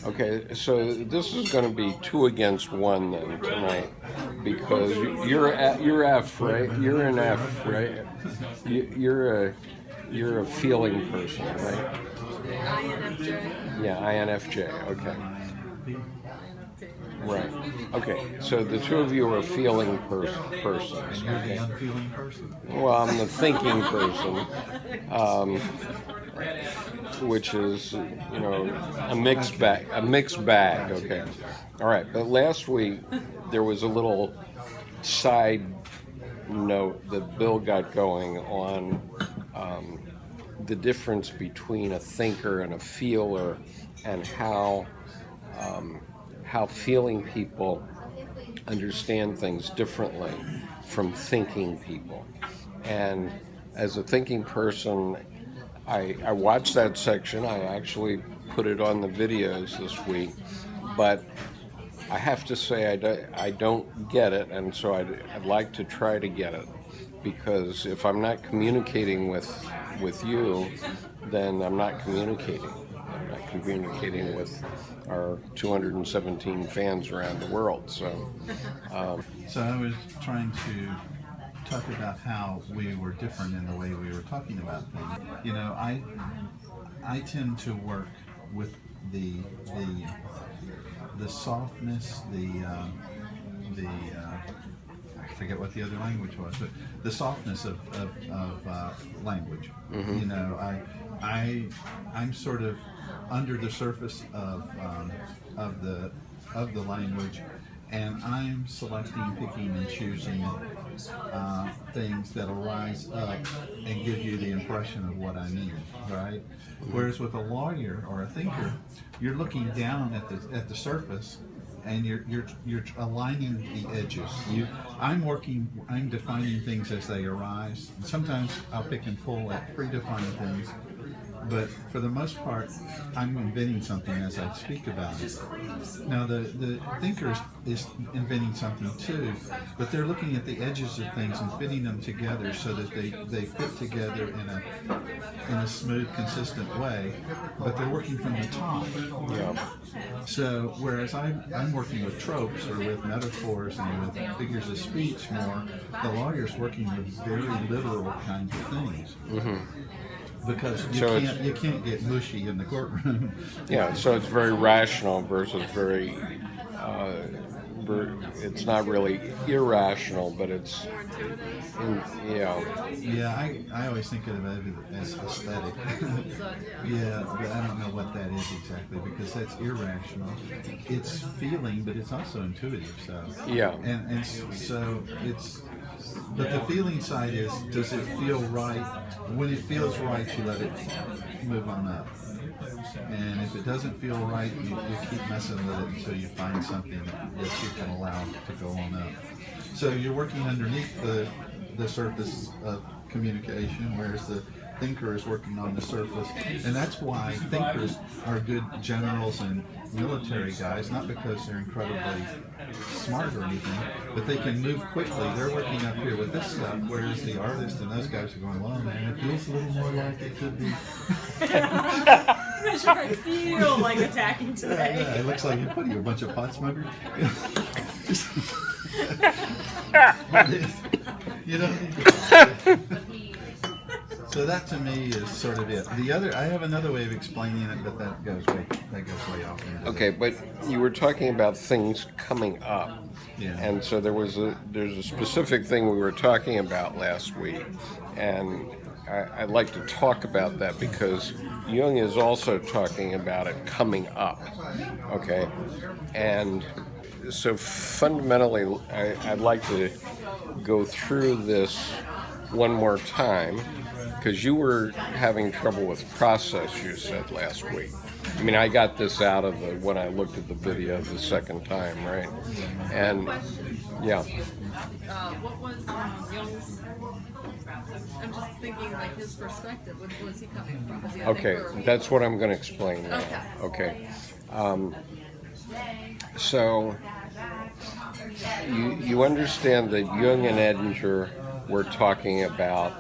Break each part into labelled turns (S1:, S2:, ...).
S1: Okay, so this is going to be 2 against 1 then tonight, because you're F, right? You're an F, right? You're a feeling person, right?
S2: INFJ.
S1: Yeah, INFJ. Okay. Right. Okay. So the two of you are feeling persons.
S3: You're
S1: Okay.
S3: the unfeeling person.
S1: Well, I'm the thinking person, which is, a mixed bag. A mixed bag. Okay. All right. But last week there was a little side note that Bill got going on the difference between a thinker and a feeler, and how feeling people understand things differently from thinking people. And as a thinking person, I watched that section. I actually put it on the videos this week, but I have to say I don't get it, and so I'd like to try to get it, because if I'm not communicating with you, then I'm not communicating. I'm not communicating with our 217 fans around the world. So
S3: I was trying to talk about how we were different in the way we were talking about things. I tend to work with the softness, I forget what the other language was, but the softness of language.
S1: Mm-hmm.
S3: I'm sort of under the surface of the language, and I'm selecting, picking, and choosing things that'll rise up and give you the impression of what I mean, right? Whereas with a lawyer or a thinker, you're looking down at the surface, and you're aligning the edges. I'm defining things as they arise. And sometimes I'll pick and pull at predefined things, but for the most part, I'm inventing something as I speak about it. Now, the thinker is inventing something too, but they're looking at the edges of things and fitting them together so that they fit together in a smooth, consistent way, but they're working from the top.
S1: yeah.
S3: So, whereas I'm working with tropes or with metaphors and with figures of speech more, the lawyer's working with very literal kinds of things.
S1: Mm-hmm.
S3: Because
S1: So
S3: you can't get mushy in the courtroom.
S1: Yeah, so it's very rational versus very, it's not really irrational, but it's,
S3: Yeah, I always think of it as aesthetic. Yeah, but I don't know what that is exactly, because that's irrational. It's feeling, but it's also intuitive. So
S1: Yeah.
S3: and so it's. But the feeling side is, does it feel right? When it feels right, you let it move on up. And if it doesn't feel right, you keep messing with it until you find something that you can allow to go on up. So you're working underneath the surface of communication, whereas the thinker is working on the surface. And that's why thinkers are good generals and military guys, not because they're incredibly smart or anything, but they can move quickly. They're working up here with this stuff, whereas the artist and those guys are going, well, man, it feels a little more like it could be.
S2: I'm not sure I feel like attacking today.
S3: Yeah, it looks like you're putting a bunch of pot smokers. You know. So that to me is sort of it. I have another way of explaining it, but that goes way off.
S1: Okay, but you were talking about things coming up.
S3: Yeah.
S1: And so there's a specific thing we were talking about last week, and I'd like to talk about that because Jung is also talking about it coming up, okay? And so fundamentally, I'd like to go through this one more time, because you were having trouble with process, you said last week. I mean, I got this out of when I looked at the video the second time, right? And yeah.
S2: What was Jung's? I'm just thinking, like, his perspective. What was he coming from? Was he a
S1: Okay,
S2: thinker or
S1: that's what I'm going to explain now. Okay. So you understand that Jung and Edinger were talking about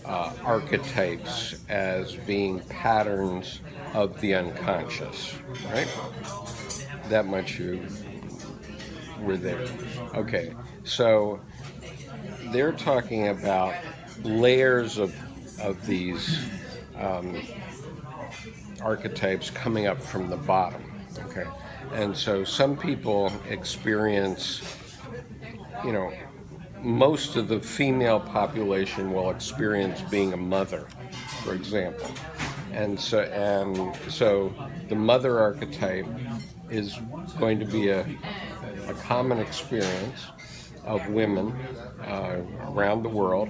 S1: archetypes as being patterns of the unconscious, right? That much you were there. Okay, so they're talking about layers of these archetypes coming up from the bottom. Okay, and so some people experience, most of the female population will experience being a mother, for example, and so the mother archetype is going to be a common experience of women around the world,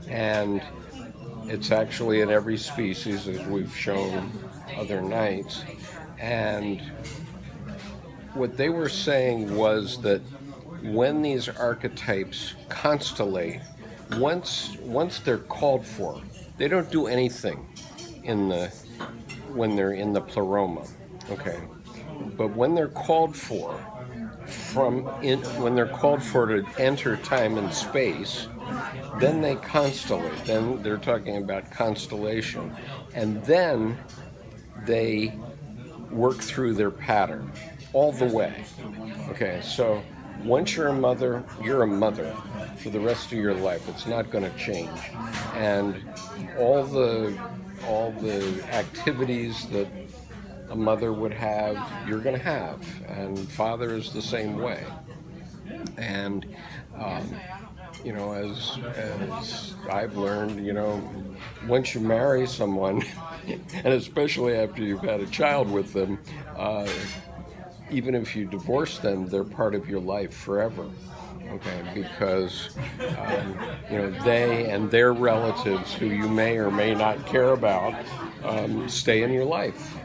S1: and it's actually in every species, as we've shown other nights. And what they were saying was that when these archetypes constellate, once they're called for, they don't do anything when they're in the pleroma, okay? But when they're called for, when they're called for to enter time and space, then they constellate. Then they're talking about constellation, and then they work through their pattern all the way. Okay, so once you're a mother for the rest of your life. It's not going to change, and all the activities that a mother would have, you're going to have, and father is the same way. And as I've learned, once you marry someone, and especially after you've had a child with them, even if you divorce them, they're part of your life forever. Okay, because they and their relatives, who you may or may not care about, stay in your life,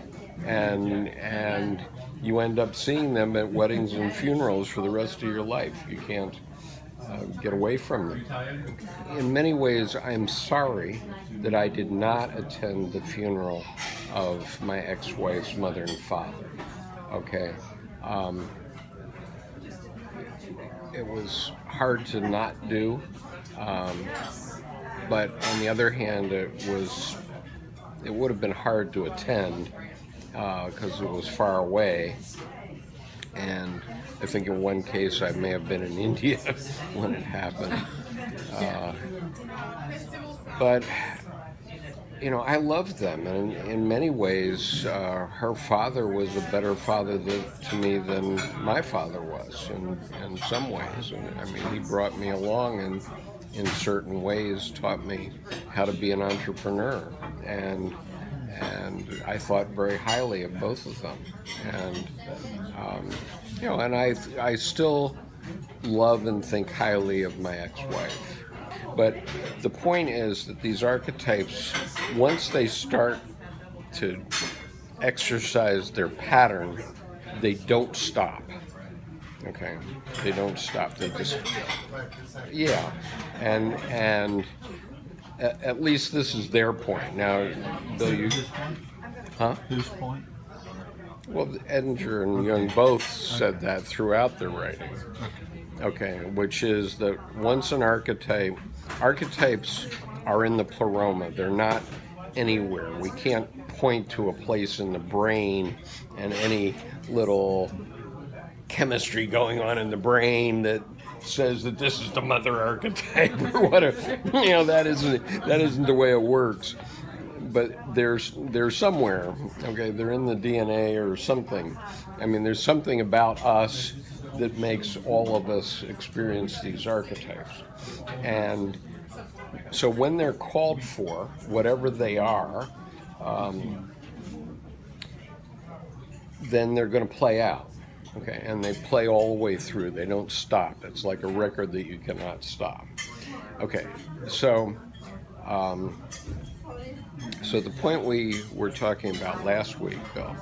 S1: and you end up seeing them at weddings and funerals for the rest of your life. You can't get away from them. In many ways, I'm sorry that I did not attend the funeral of my ex-wife's mother and father. Okay. It was hard to not do, but on the other hand, it would have been hard to attend because it was far away, and I think in one case I may have been in India when it happened. But I loved them, and in many ways, her father was a better father to me than my father was, in some ways. And I mean, he brought me along and in certain ways taught me how to be an entrepreneur, and I thought very highly of both of them. And and I still love and think highly of my ex-wife. But the point is that these archetypes, once they start to exercise their pattern, they don't stop. Okay, they don't stop. They just, and at least this is their point. Now, Bill,
S3: Whose point?
S1: Well, Edinger and Jung both said that throughout their writing. Okay, which is that once an archetypes are in the pleroma. They're not anywhere. We can't point to a place in the brain and any little chemistry going on in the brain that says that this is the mother archetype or whatever. That isn't the way it works. But they're somewhere. Okay, they're in the DNA or something. I mean, there's something about us that makes all of us experience these archetypes. And so when they're called for, whatever they are, then they're going to play out. Okay, and they play all the way through. They don't stop. It's like a record that you cannot stop. Okay, so the point we were talking about last week, Bill,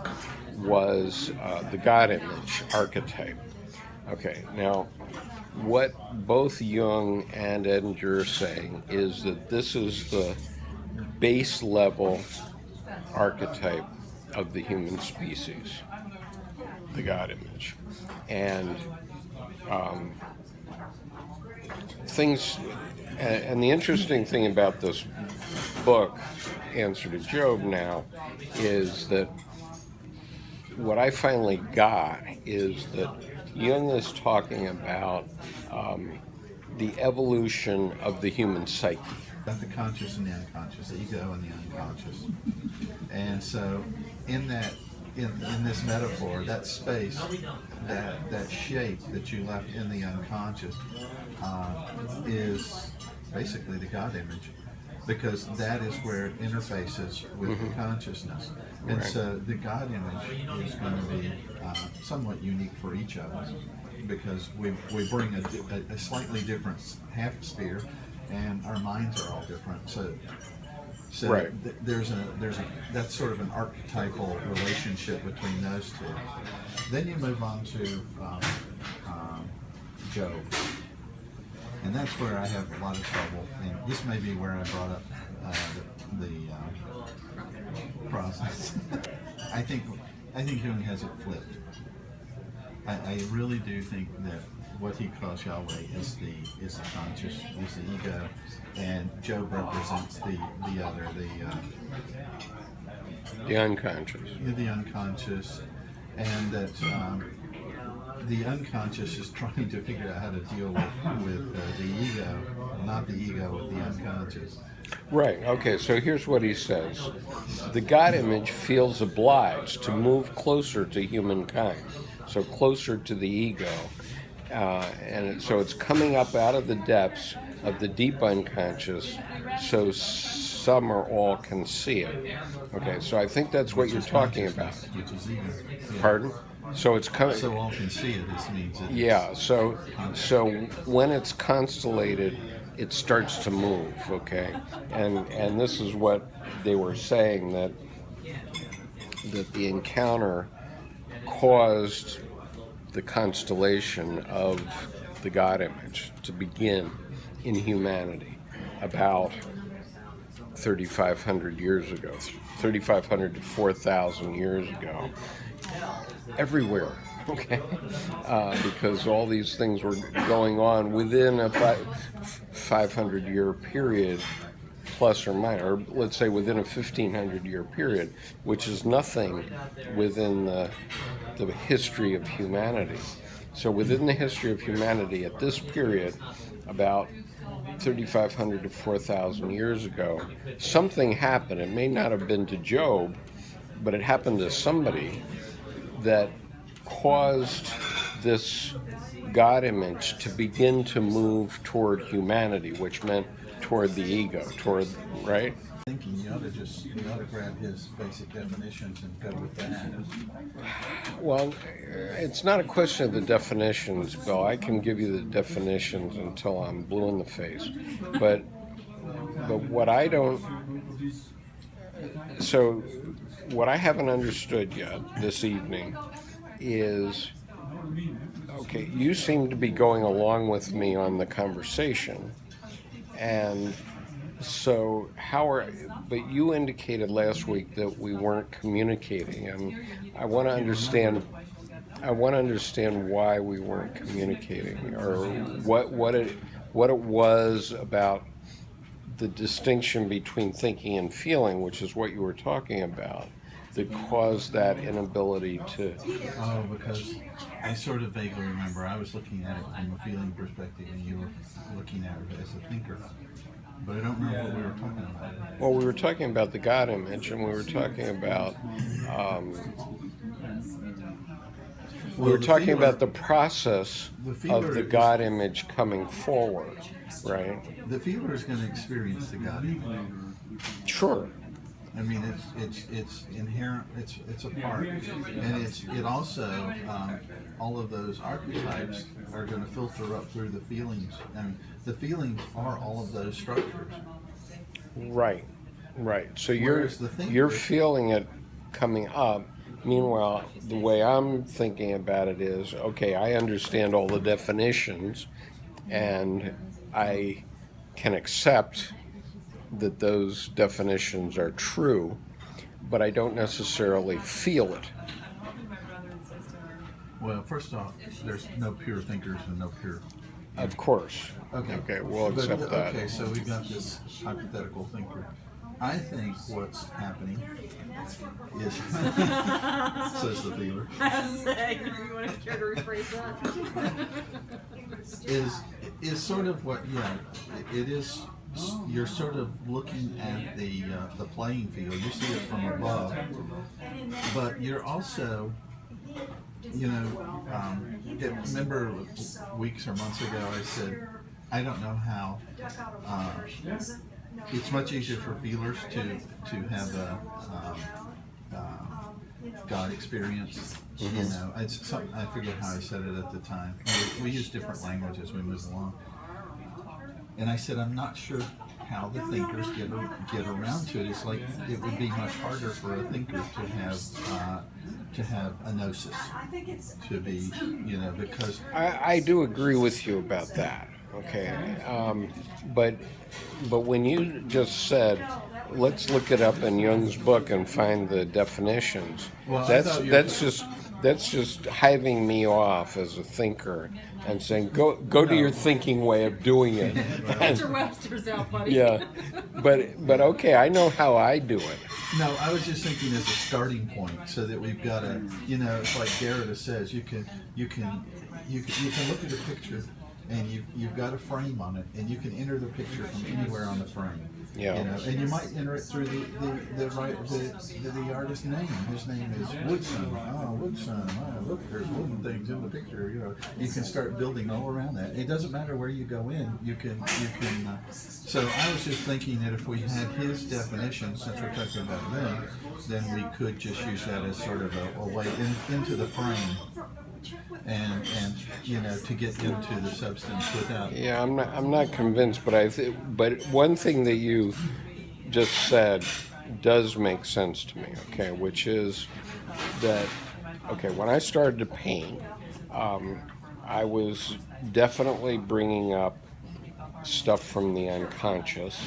S1: was the God image archetype. Okay, now what both Jung and Edinger are saying is that this is the base level archetype of the human species, the God image. And and the interesting thing about this book, Answer to Job now, is that what I finally got is that Jung is talking about the evolution of the human psyche.
S3: About the conscious and the unconscious, the ego and the unconscious. And so in that, in this metaphor, that space, that shape that you left in the unconscious is basically the God image, because that is where it interfaces with the consciousness. And
S1: Right.
S3: so the God image is going to be somewhat unique for each of us, because we bring a slightly different half sphere, and our minds are all different. So
S1: Right.
S3: there's a that's sort of an archetypal relationship between those two. Then you move on to Job, and that's where I have a lot of trouble. And this may be where I brought up the process. I think Jung has it flipped. I really do think that what he calls Yahweh is the conscious, is the ego, and Job represents the other,
S1: The unconscious.
S3: the unconscious, and that the unconscious is trying to figure out how to deal with the ego, not the ego, with the unconscious.
S1: Right, okay, so here's what he says. The God image feels obliged to move closer to humankind, so closer to the ego. So it's coming up out of the depths of the deep unconscious, so some or all can see it. Okay, so I think that's what you're talking about.
S3: Which is ego. Yeah.
S1: Pardon? So it's coming.
S3: So all can see it. This means it.
S1: Yeah, so when it's constellated, it starts to move, okay? And this is what they were saying, that the encounter caused the constellation of the God image to begin in humanity about 3,500 years ago, 3,500 to 4,000 years ago, everywhere, okay? Because all these things were going on within a 500-year period, plus or minus, or let's say within a 1,500-year period, which is nothing within the history of humanity. So within the history of humanity, at this period, about 3,500 to 4,000 years ago, something happened. It may not have been to Job, but it happened to somebody that caused this God image to begin to move toward humanity, which meant toward the ego, right?
S3: Thinking you ought to grab his basic definitions and go with that.
S1: Well, it's not a question of the definitions, Bill. I can give you the definitions until I'm blue in the face. But what I don't... So what I haven't understood yet this evening is, okay, you seem to be going along with me on the conversation, and so but you indicated last week that we weren't communicating, and I want to understand why we weren't communicating, or what it was about the distinction between thinking and feeling, which is what you were talking about, that caused that inability to...
S3: Oh, because I sort of vaguely remember I was looking at it from a feeling perspective, and you were looking at it as a thinker. But I don't remember what we were talking about.
S1: Well, we were talking about the God image, and we were talking about the process of the God image coming forward, right?
S3: The feeler is going to experience the God image.
S1: Sure.
S3: I mean, it's inherent. It's a part, and it also all of those archetypes are going to filter up through the feelings, and the feelings are all of those structures.
S1: Right. So
S3: Whereas the thinker-
S1: you're feeling it coming up. Meanwhile, the way I'm thinking about it is, okay, I understand all the definitions, and I can accept that those definitions are true, but I don't necessarily feel it.
S3: Well, first off, there's no pure thinkers and no pure.
S1: Of course.
S3: Okay.
S1: Okay, we'll accept that.
S3: Okay, so we've got this hypothetical thinker. I think what's happening is, says the feeler,
S2: I was saying, you want to care to rephrase that?
S3: is sort of what, yeah, it is. You're sort of looking at the playing field. You see it from above, but you're also, you know, remember weeks or months ago I said, I don't know how. It's much easier for feelers to have a God experience. You know, it's something, I forget how I said it at the time. We use different language as we move along. And I said, I'm not sure how the thinkers get around to it. It's like it would be much harder for a thinker to have a gnosis, to be, you know, because
S1: I do agree with you about that. Okay, but when you just said, let's look it up in Jung's book and find the definitions.
S3: Well, I thought you were-
S1: That's just hiving me off as a thinker and saying, go to your thinking way of doing it.
S2: Get your Webster's out, buddy.
S1: Yeah, but okay, I know how I do it.
S3: No, I was just thinking as a starting point, so that we've got a, you know, it's like Derrida says, you can look at a picture, and you've got a frame on it, and you can enter the picture from anywhere on the frame.
S1: Yeah.
S3: You know, and you might enter it through the artist's name. His name is Woodson. Oh, Woodson. Oh, look, there's wooden things in the picture. You know, you can start building all around that. It doesn't matter where you go in. You can. So I was just thinking that if we had his definition, since we're talking about them, then we could just use that as sort of a way into the frame. And you know, to get into the substance without.
S1: Yeah, I'm not convinced, but one thing that you just said does make sense to me. Okay, which is that when I started to paint, I was definitely bringing up stuff from the unconscious.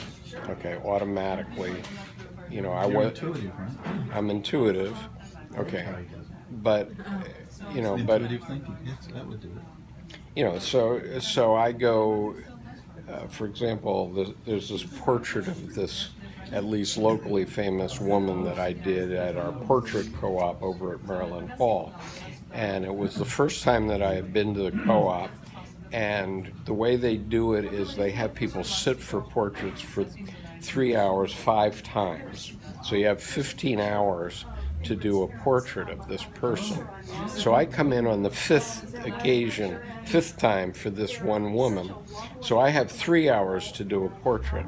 S1: Okay, automatically, you know,
S3: You're intuitive, right?
S1: I'm intuitive. Okay, but. You know,
S3: Intuitive thinking, yes, that would do it.
S1: You know, so I go, for example, there's this portrait of this at least locally famous woman that I did at our portrait co-op over at Maryland Hall. And it was the first time that I had been to the co-op, and the way they do it is they have people sit for portraits for 3 hours, 5 times. So you have 15 hours to do a portrait of this person. So I come in on the 5th time for this one woman. So I have 3 hours to do a portrait.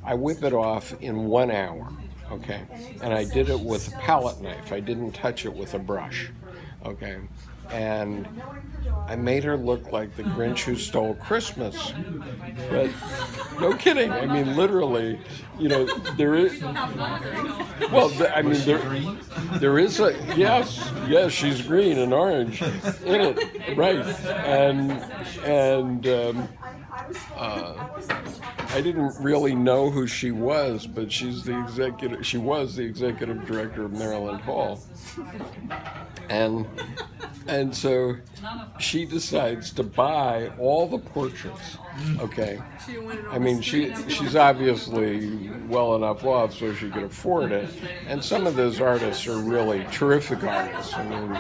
S1: I whip it off in 1 hour, okay? And I did it with a palette knife. I didn't touch it with a brush, okay? And I made her look like the Grinch who stole Christmas. But no kidding. I mean, literally, you know, there is. Well, I mean, there is a yes, she's green and orange in it, right? And I didn't really know who she was, but she was the executive director of Maryland Hall. And so she decides to buy all the portraits, okay? I mean, she's obviously well enough off so she could afford it. And some of those artists are really terrific artists. I mean,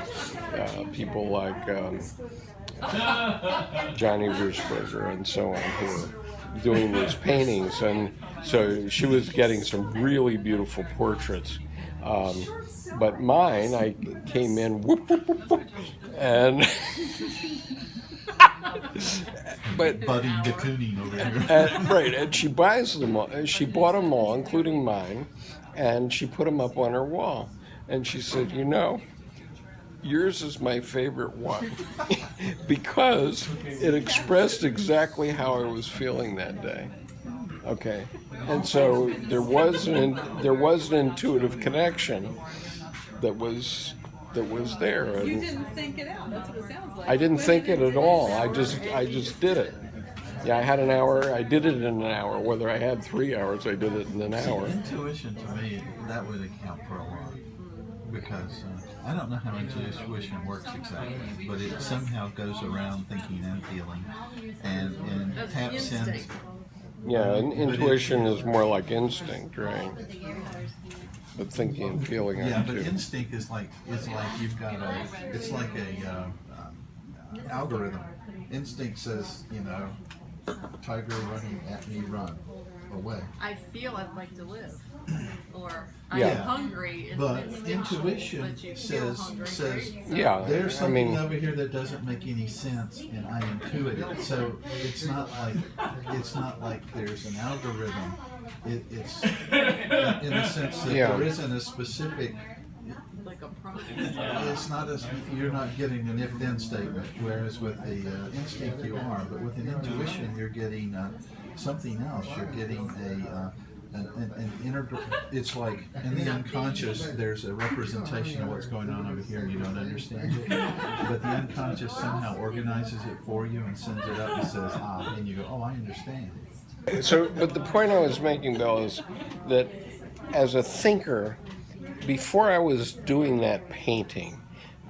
S1: people like Johnny Versberger and so on who are doing these paintings. And so she was getting some really beautiful portraits. But mine, I came in, whoop, whoop, whoop, whoop, and but
S3: budding de Kooning over here.
S1: Right, and she buys them all. She bought them all, including mine, and she put them up on her wall. And she said, you know, yours is my favorite one because it expressed exactly how I was feeling that day. Okay, and so there was an intuitive connection that was there. And
S2: You didn't think it out. That's what it sounds like.
S1: I didn't think it at all. I just did it. Yeah, I had an hour. I did it in an hour. Whether I had 3 hours, I did it in an hour.
S3: Intuition, to me, that would account for a lot. Because I don't know how intuition works exactly, but it somehow goes around thinking and feeling, and
S2: That's
S3: taps in.
S2: instinct.
S1: Yeah, and
S3: But
S1: intuition is more like instinct, right? But thinking and feeling
S3: Yeah,
S1: are
S3: but
S1: too.
S3: instinct is like you've got it's like a algorithm. Instinct says, tiger running at me, run away.
S2: I feel I'd like to live, or
S1: Yeah.
S2: I'm hungry.
S3: But
S2: instinctual,
S3: intuition
S2: but you feel hungry,
S3: says
S2: right? So-
S1: Yeah,
S3: there's
S1: I
S3: something
S1: mean,
S3: over here that doesn't make any sense, and I intuit it. So it's not like there's an algorithm. It's in the sense that
S1: Yeah.
S3: there isn't a specific.
S2: like a prompt.
S3: It's not you're not getting an if-then statement, whereas with the instinct you are. But with an intuition, you're getting something else. You're getting an inner. It's like in the unconscious, there's a representation of what's going on over here, and you don't understand it. But the unconscious somehow organizes it for you and sends it up and says, and you go, oh, I understand.
S1: so, but the point I was making, Bill, is that as a thinker, before I was doing that painting,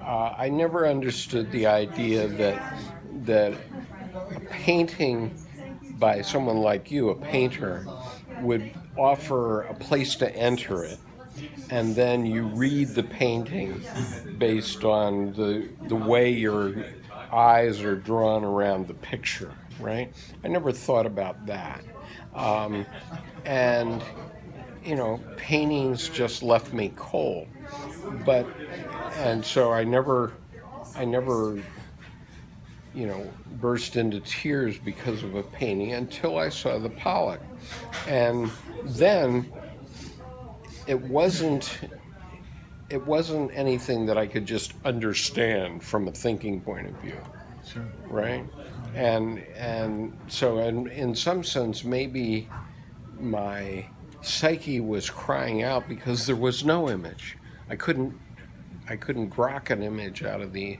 S1: I never understood the idea that a painting by someone like you, a painter, would offer a place to enter it, and then you read the painting based on the way your eyes are drawn around the picture, right? I never thought about that. And paintings just left me cold. And so I never, burst into tears because of a painting until I saw the Pollock. And then it wasn't anything that I could just understand from a thinking point of view.
S3: Sure.
S1: Right? And so in some sense, maybe my psyche was crying out because there was no image. I couldn't grok an image out of the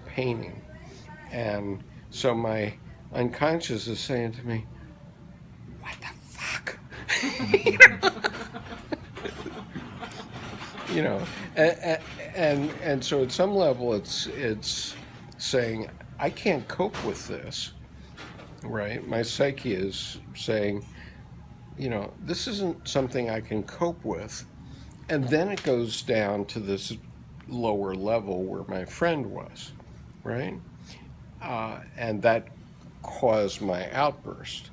S1: painting. And so my unconscious is saying to me, what the fuck? And so at some level it's saying, I can't cope with this, right? My psyche is saying, this isn't something I can cope with. And then it goes down to this lower level where my friend was, right? And that caused my outburst.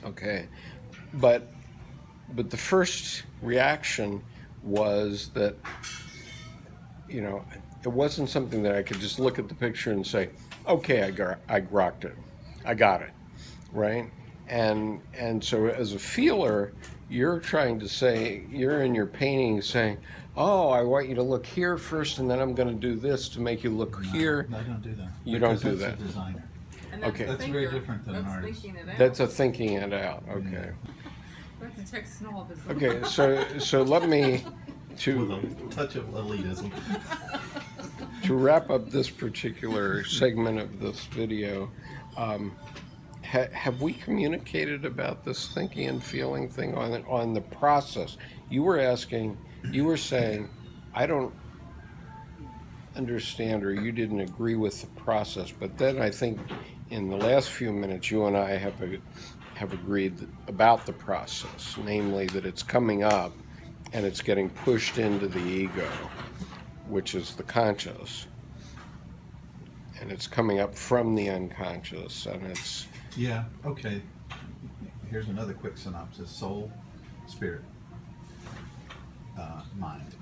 S1: Okay. But the first reaction was that, it wasn't something that I could just look at the picture and say, okay, I grokked it. I got it, right? And so as a feeler, you're trying to say, you're in your painting saying, oh, I want you to look here first, and then I'm going to do this to make you look here.
S3: No, I don't do that.
S1: You don't
S3: Because
S1: do
S3: that's
S1: that.
S3: a designer.
S2: And
S1: Okay.
S3: That's very different than an
S2: that's
S3: artist.
S2: thinking it out.
S1: That's a thinking it out. Okay.
S2: That's a tech snob.
S1: Okay. So let me
S3: With
S1: to
S3: a touch of elitism.
S1: wrap up this particular segment of this video. Have we communicated about this thinking and feeling thing on the process? You were saying, I don't understand, or you didn't agree with the process. But then I think in the last few minutes, you and I have agreed about the process, namely that it's coming up and it's getting pushed into the ego, which is the conscious. And it's coming up from the unconscious, and it's...
S3: Yeah, okay. Here's another quick synopsis. Soul, spirit, mind.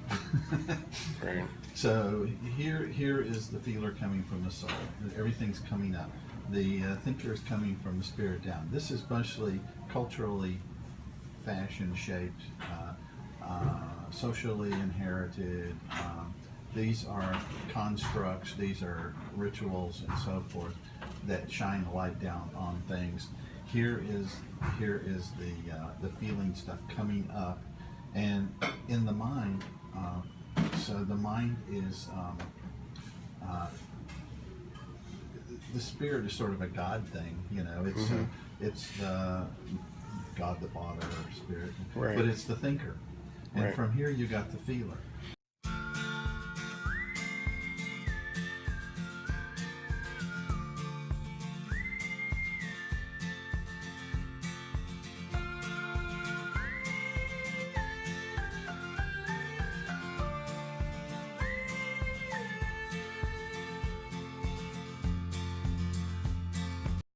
S1: Right.
S3: So here is the feeler coming from the soul. Everything's coming up. The thinker is coming from the spirit down. This is mostly culturally fashion-shaped, socially inherited. These are constructs, these are rituals and so forth that shine a light down on things. Here is the feeling stuff coming up, and in the mind. So the mind is the spirit is sort of a God thing, It's God the Father or Spirit,
S1: Right.
S3: but it's the thinker, and
S1: Right.
S3: from here you got the feeler.